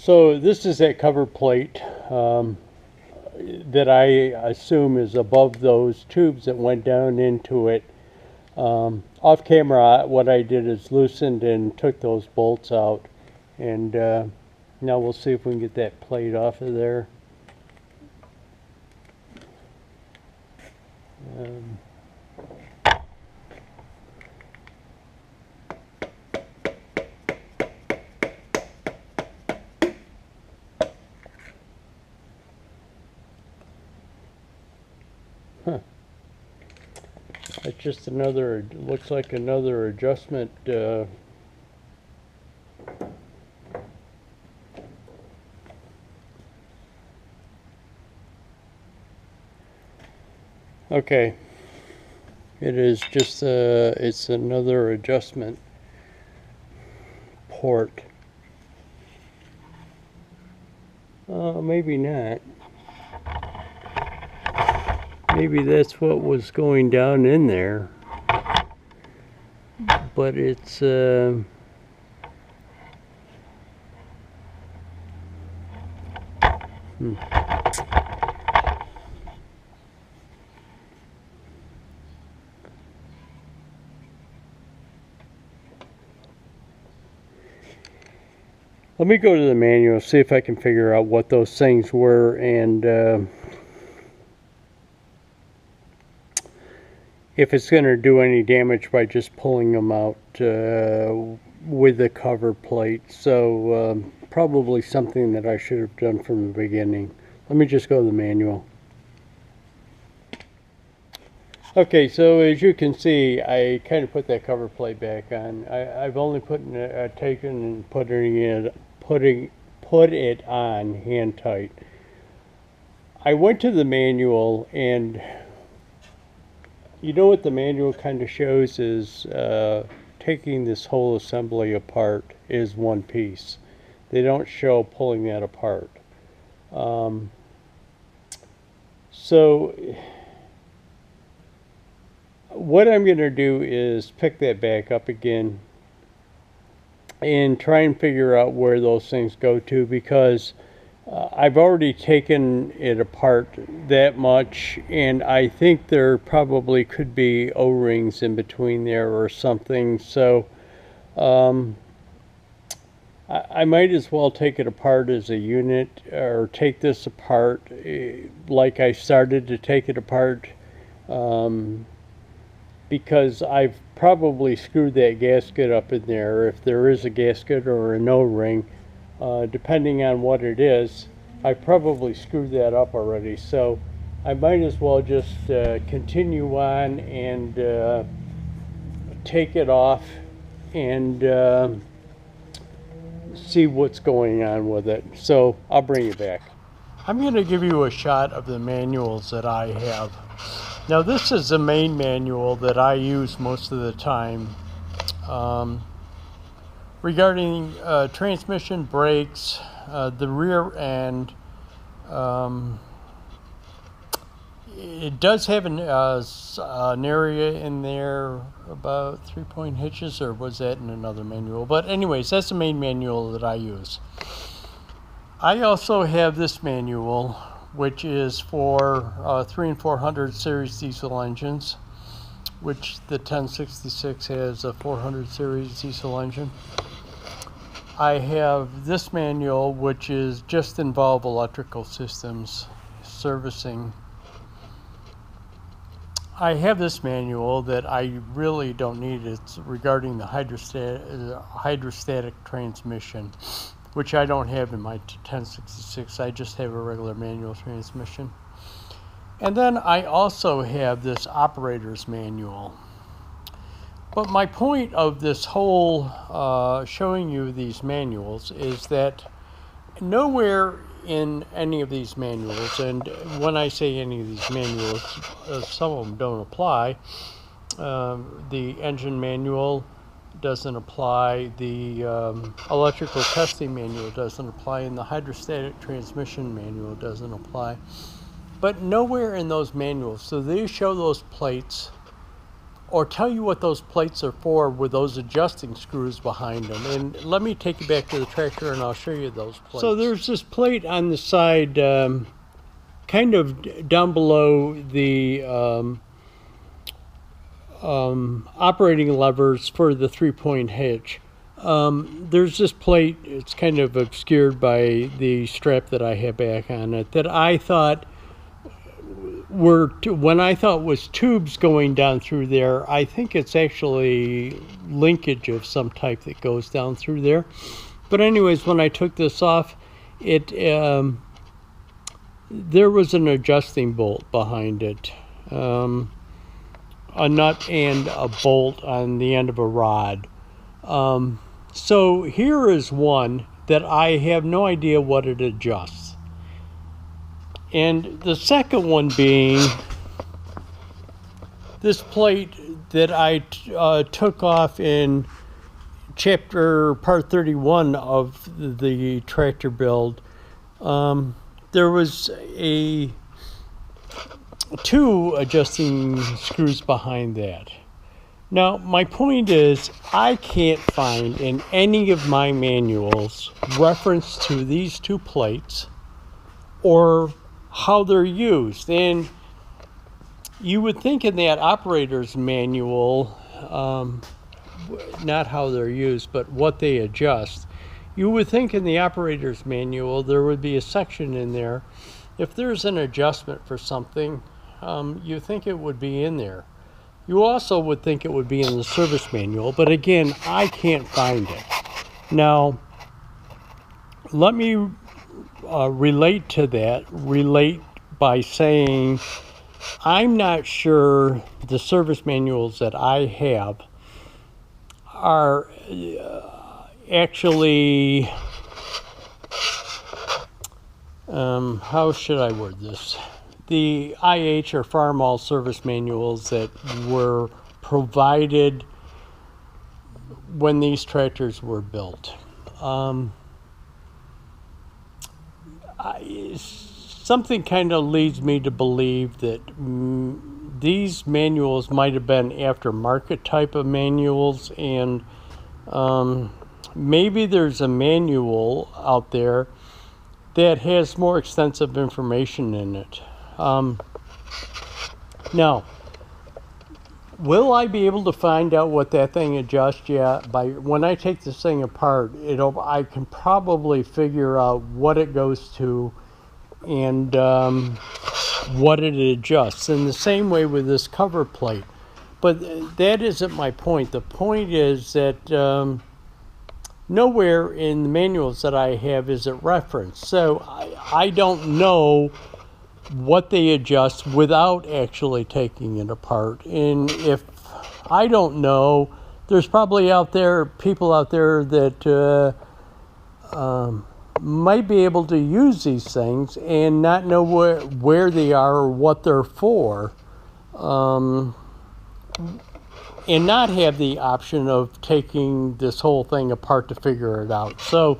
So this is that cover plate that I assume is above those tubes that went down into it. Off camera, what I did is loosened and took those bolts out, and now we'll see if we can get that plate off of there. It's just another, looks like another adjustment. Okay, it is just it's another adjustment port. Maybe not. Maybe that's what was going down in there, but it's Let me go to the manual, see if I can figure out what those things were, and if it's going to do any damage by just pulling them out with the cover plate. So probably something that I should have done from the beginning. Let me just go to the manual. Okay, so as you can see, I kind of put that cover plate back on. I've only taken and put it on hand tight. I went to the manual, and you know what the manual kind of shows is taking this whole assembly apart is one piece. They don't show pulling that apart. So what I'm going to do is pick that back up again and try and figure out where those things go to, because I've already taken it apart that much, and I think there probably could be O-rings in between there or something. So I might as well take it apart as a unit, or take this apart like I started to take it apart, because I've probably screwed that gasket up in there, if there is a gasket or an O-ring, depending on what it is. I probably screwed that up already, so I might as well just continue on and take it off and see what's going on with it. So I'll bring you back. I'm going to give you a shot of the manuals that I have. Now this is the main manual that I use most of the time regarding transmission, brakes, the rear end. It does have an area in there about 3-point hitches, or was that in another manual? But anyways, that's the main manual that I use. I also have this manual, which is for 3 and 400 series diesel engines, which the 1066 has a 400 series diesel engine. I have this manual, which is just involve electrical systems servicing. I have this manual that I really don't need. It's regarding the hydrostatic transmission, which I don't have in my 1066. I just have a regular manual transmission. And then I also have this operator's manual. But my point of this whole showing you these manuals is that nowhere in any of these manuals, and when I say any of these manuals, some of them don't apply. The engine manual doesn't apply, the electrical testing manual doesn't apply, and the hydrostatic transmission manual doesn't apply. But nowhere in those manuals, so they show those plates or tell you what those plates are for with those adjusting screws behind them. And let me take you back to the tractor and I'll show you those plates. So there's this plate on the side, kind of down below the operating levers for the 3-point hitch. There's this plate, it's kind of obscured by the strap that I have back on it, that I thought when I thought was tubes going down through there. I think it's actually linkage of some type that goes down through there. But anyways, when I took this off, there was an adjusting bolt behind it, a nut and a bolt on the end of a rod. So here is one that I have no idea what it adjusts. And the second one being this plate that I took off in part 31 of the tractor build. There was two adjusting screws behind that. Now, my point is, I can't find in any of my manuals reference to these two plates or how they're used. And you would think in that operator's manual, not how they're used, but what they adjust. You would think in the operator's manual there would be a section in there. If there's an adjustment for something, you think it would be in there. You also would think it would be in the service manual, but again, I can't find it. Now, let me relate to that, by saying I'm not sure the service manuals that I have are actually, how should I word this? The IH or Farmall service manuals that were provided when these tractors were built. Something kind of leads me to believe that these manuals might have been aftermarket type of manuals, and maybe there's a manual out there that has more extensive information in it. Now, will I be able to find out what that thing adjusts? Yeah, when I take this thing apart, I can probably figure out what it goes to and what it adjusts. In the same way with this cover plate. But that isn't my point. The point is that nowhere in the manuals that I have is it referenced. So I don't know what they adjust without actually taking it apart. And if I don't know, there's probably people out there that might be able to use these things and not know where they are or what they're for, and not have the option of taking this whole thing apart to figure it out. So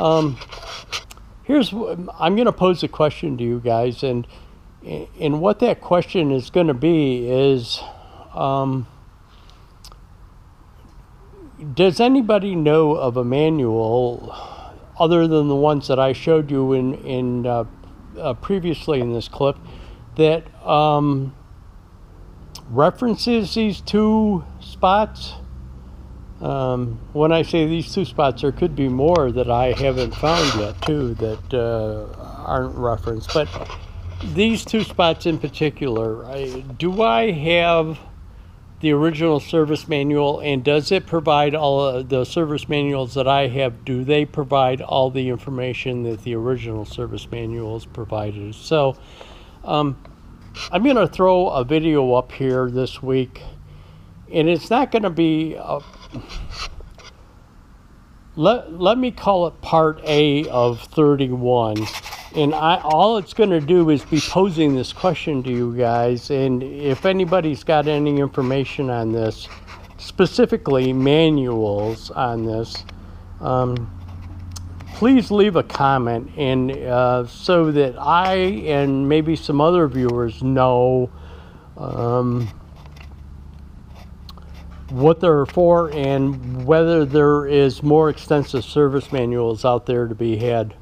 I'm going to pose a question to you guys, and what that question is going to be is, does anybody know of a manual other than the ones that I showed you in previously in this clip that references these two spots? When I say these two spots, there could be more that I haven't found yet too that aren't referenced, but these two spots in particular, do I have the original service manual, and does it provide all the service manuals that I have? Do they provide all the information that the original service manuals provided? So I'm going to throw a video up here this week, and it's not going to be let me call it part A of 31, and all it's going to do is be posing this question to you guys. And if anybody's got any information on this, specifically manuals on this, please leave a comment, and so that I and maybe some other viewers know what they're for and whether there is more extensive service manuals out there to be had.